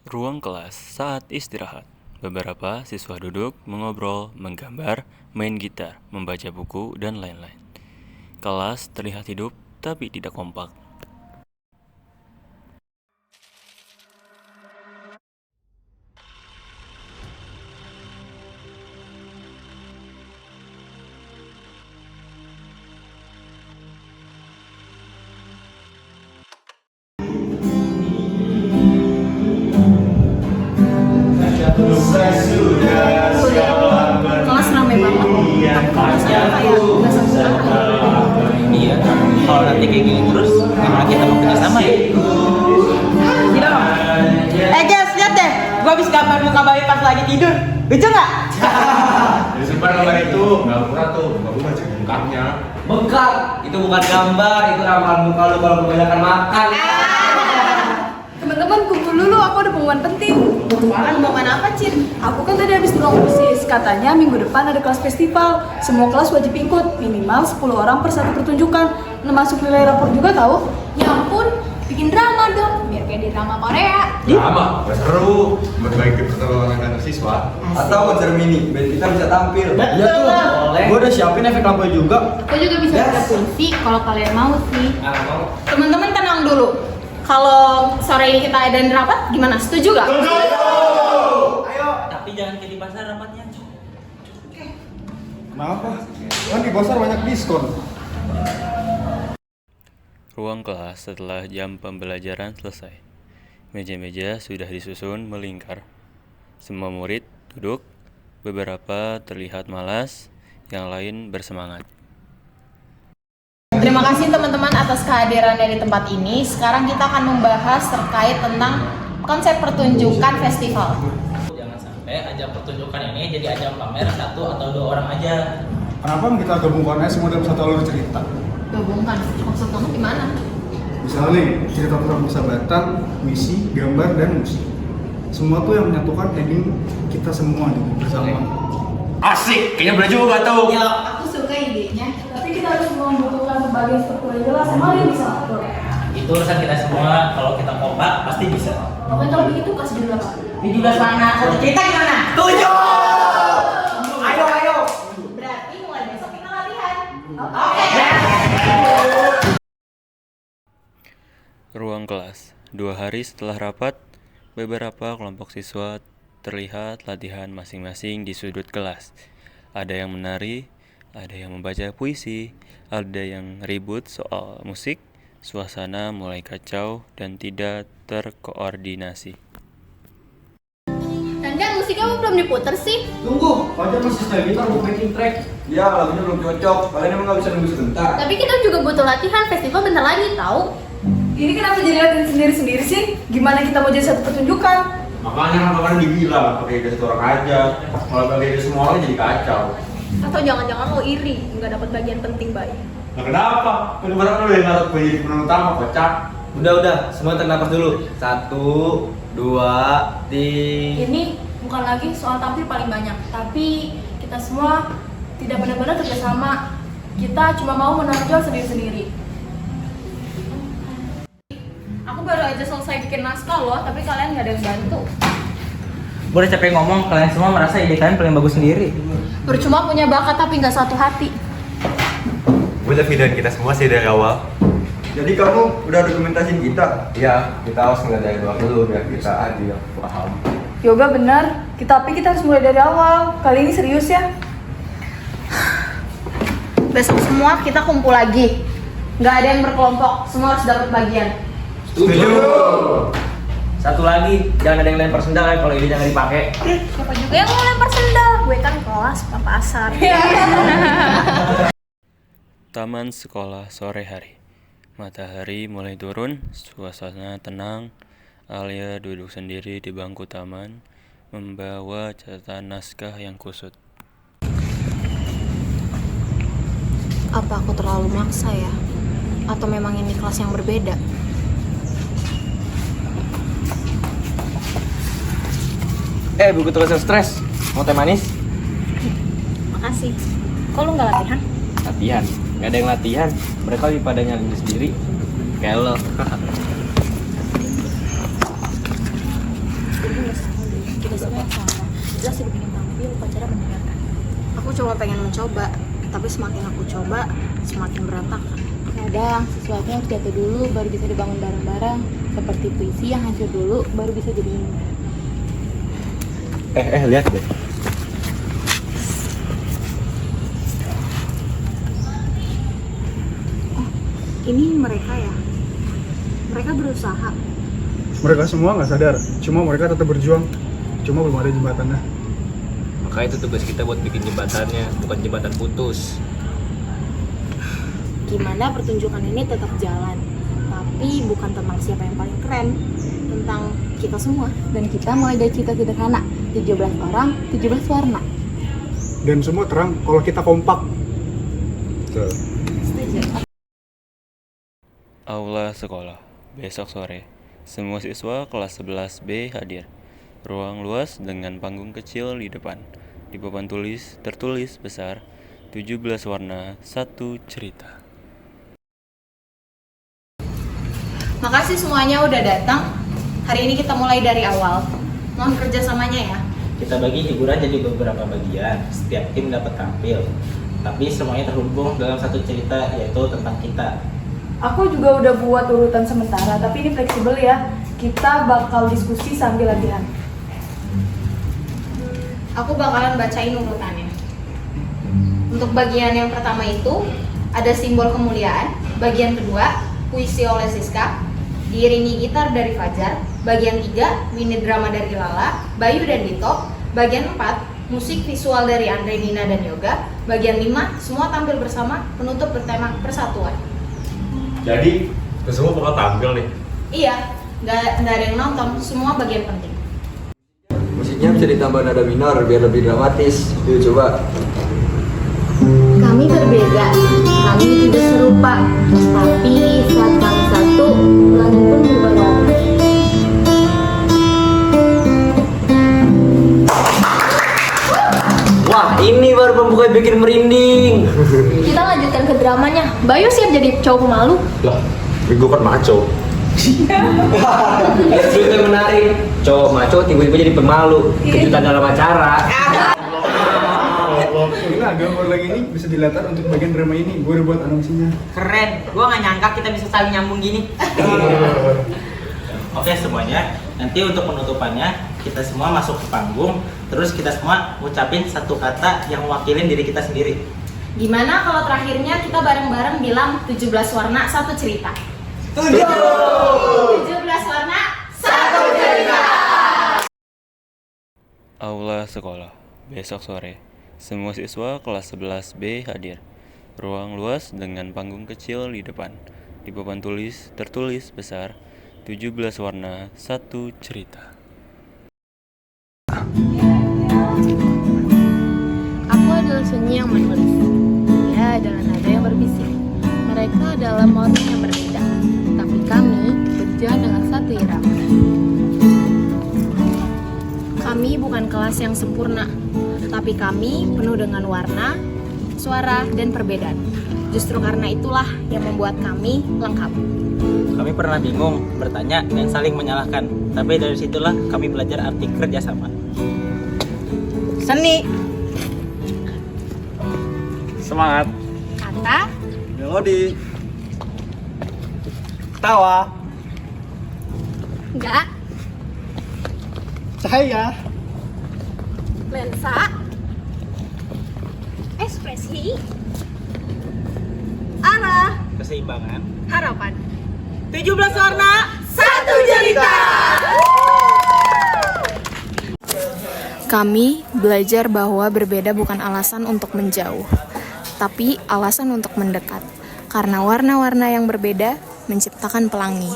Ruang kelas saat istirahat. Beberapa siswa duduk, mengobrol, menggambar, main gitar, membaca buku, dan lain-lain. Kelas terlihat hidup, tapi tidak kompak. Kelas rame banget, tapi kok rasanya kayak nggak satu arah. Iya, kalau nanti kayak gini terus, gimana kita mau kerja sama ya? Gitu dong. Jess, lihat deh. Gua habis gambar muka bayi pas lagi tidur. Lucu nggak? Dari simpan gambar itu, nggak pernah tuh, baru baca bengkaknya. Bengkak, itu bukan gambar, itu ramalan muka lu kalau kebanyakan makan. Teman-teman kumpul dulu, aku ada pengumuman penting. Pengumuman apa, Cin? Aku kan tadi habis nolong persis. Katanya minggu depan ada kelas festival. Semua kelas wajib ikut, minimal 10 orang per satu pertunjukan. Masuk nilai rapor juga tahu? Ya ampun, bikin drama dong, biar kayak di drama Korea. Lama, nggak seru. Memperbaiki pertolongan antar siswa. Atau konser mini, biar kita bisa tampil. Betul. Boleh. Gue udah siapin efek lampu juga. Aku juga bisa baca puisi kalau kalian mau sih. Mau. Teman-teman tenang dulu. Kalau sore ini kita adain rapat, gimana? Setuju gak? Tapi jangan kayak di pasar rapatnya. Kenapa? Kan di pasar banyak diskon. Ruang kelas setelah jam pembelajaran selesai. Meja-meja sudah disusun melingkar. Semua murid duduk, beberapa terlihat malas, yang lain bersemangat. Terima kasih teman-teman atas kehadirannya di tempat ini. Sekarang kita akan membahas terkait tentang konsep pertunjukan festival. Jangan sampai ajang pertunjukan ini jadi ajang pamer satu atau dua orang aja. Kenapa kita gabungkannya semua dalam satu alur cerita? Gabungkan, maksud kamu gimana? Misalnya nih, cerita tentang persahabatan, misi, gambar, dan musik. Semua tuh yang menyatukan ending kita semua gitu, bersama. Asik, kayaknya boleh juga tuh. Aku suka idenya, tapi kita harus membutuhkan berbagai struktur yang jelas. Emang dia bisa atur? Itu urusan kita semua, kalau kita kompak pasti bisa. Oke, kalau begitu kasih dulu apa? Di 17 mana? Satu cerita gimana? Setuju! Ayo. Berarti mulai besok kita latihan. Oke. Ruang kelas. 2 hari setelah rapat, beberapa kelompok siswa terlihat latihan masing-masing di sudut kelas. Ada yang menari, ada yang membaca puisi, ada yang ribut soal musik. Suasana mulai kacau dan tidak terkoordinasi. Nanda, musiknya belum diputer sih? Tunggu, Fajar masih style gitar buat making track. Ya, lagunya belum cocok. Kalian emang nggak bisa nunggu sebentar. Tapi kita juga butuh latihan, festival bentar lagi tahu. Ini kenapa jadi latihan sendiri-sendiri sih? Gimana kita mau jadi satu pertunjukan? Makanya kan kemarin dibilang, pakai ide satu orang aja. Kalau pakai ide semua orang jadi kacau. Atau jangan-jangan lo iri, nggak dapat bagian penting baik. Nah kenapa? Kan kemarin lu yang ngarep jadi pemenang utama, kocak. Udah, semua tarik nafas dulu. 1, 2, 3. Ini bukan lagi soal tampil paling banyak, tapi kita semua tidak benar-benar kerjasama. Kita cuma mau menonjol sendiri-sendiri. Aku baru aja selesai bikin naskah loh, tapi kalian nggak ada yang bantu. Gue udah capek ngomong, kalian semua merasa ide kalian paling bagus sendiri. Percuma punya bakat tapi nggak satu hati. Gue udah videoin kita semua sih dari awal. Jadi kamu udah dokumentasiin kita? Iya, kita harus ngeliat dari luar dulu biar kita adil, paham. Yoga benar, tapi kita harus mulai dari awal. Kali ini serius ya. Besok semua kita kumpul lagi. Nggak ada yang berkelompok, semua harus dapat bagian. Setuju. Satu lagi, jangan ada yang lempar sendal ya kalau ide jangan dipakai. Siapa juga yang mau lempar sendal? Gue kan kelas, Pak Pasar. Taman sekolah sore hari. Matahari mulai turun, suasana tenang. Alia duduk sendiri di bangku taman, membawa catatan naskah yang kusut. Apa aku terlalu maksa ya? Atau memang ini kelas yang berbeda? Buku tugas yang stres. Mau teh manis? Makasih. Kok lu nggak latihan? Latihan. Gak ada yang latihan. Mereka lebih pada nyari sendiri. Kayak lo. cuma pengen mencoba, tapi semakin aku coba, semakin berantakan. Kadang sesuatu harus jatuh dulu baru bisa dibangun bareng-bareng. Seperti puisi yang hancur dulu baru bisa jadi indah. Lihat deh. Ini mereka ya? Mereka berusaha. Mereka semua nggak sadar, cuma mereka tetap berjuang. Cuma belum ada jembatannya. Maka itu tugas kita buat bikin jembatannya, bukan jembatan putus. Gimana pertunjukan ini tetap jalan, tapi bukan tentang siapa yang paling keren, tentang kita semua. Dan kita mulai dari cita sederhana, 17 orang, 17 warna. Dan semua terang kalau kita kompak. Aula sekolah, besok sore. Semua siswa kelas 11B hadir. Ruang luas dengan panggung kecil di depan. Di papan tulis tertulis besar, 17 warna, 1 cerita. Makasih semuanya udah datang. Hari ini kita mulai dari awal. Mohon kerjasamanya ya. Kita bagi hiburan jadi beberapa bagian, setiap tim dapat tampil. Tapi semuanya terhubung dalam satu cerita, yaitu tentang kita. Aku juga udah buat urutan sementara, tapi ini fleksibel ya. Kita bakal diskusi sambil latihan. Aku bakalan bacain urutannya. Untuk bagian yang pertama itu ada simbol kemuliaan. Bagian kedua, puisi oleh Siska. Diiringi gitar dari Fajar. Bagian 3, mini drama dari Lala, Bayu dan Dito. Bagian 4, musik visual dari Andre, Nina dan Yoga. Bagian 5, semua tampil bersama, penutup bertema persatuan. Jadi, kita semua bakal tampil nih. Iya, nggak ada yang nonton, semua bagian penting. Musiknya bisa ditambah nada minor biar lebih dramatis. Yuk coba. Kami berbeda, kami tidak serupa, tapi saat kami satu, langit pun berubah warna. Wah, ini baru pembuka bikin merinding. Kita lanjutkan ke dramanya. Bayu siap jadi cowok pemalu. Lah, gue kan maco. Justru itu yang menarik. Cowok maco tiba-tiba jadi pemalu. Kejutan dalam acara. Nah, gambar lagi ini bisa dilatar untuk bagian drama ini. Gue udah buat anonsinya. Keren. Gua nggak nyangka kita bisa saling nyambung gini. Oke semuanya, nanti untuk penutupannya kita semua masuk ke panggung, terus kita semua ngucapin satu kata yang mewakilin diri kita sendiri. Gimana kalau terakhirnya kita bareng-bareng bilang 17 warna, 1 cerita? 17 warna, 1 cerita! Aula sekolah, besok sore. Semua siswa kelas 11B hadir. Ruang luas dengan panggung kecil di depan. Di papan tulis tertulis besar, 17 warna, 1 cerita. Aku adalah sunyi yang menulis. Dia adalah nada yang berbisik. Mereka adalah motif yang berbeda. Tapi kami berjalan dengan satu irama. Kami bukan kelas yang sempurna, tapi kami penuh dengan warna, suara, dan perbedaan. Justru karena itulah yang membuat kami lengkap. Kami pernah bingung, bertanya, dan saling menyalahkan. Tapi dari situlah kami belajar arti kerjasama. Seni. Semangat. Kata, Melodi. Tawa. enggak, Cahaya. lensa, ekspresi, arah, Keseimbangan. harapan. 17 warna. 1 cerita! Kami belajar bahwa berbeda bukan alasan untuk menjauh, tapi alasan untuk mendekat. Karena warna-warna yang berbeda menciptakan pelangi.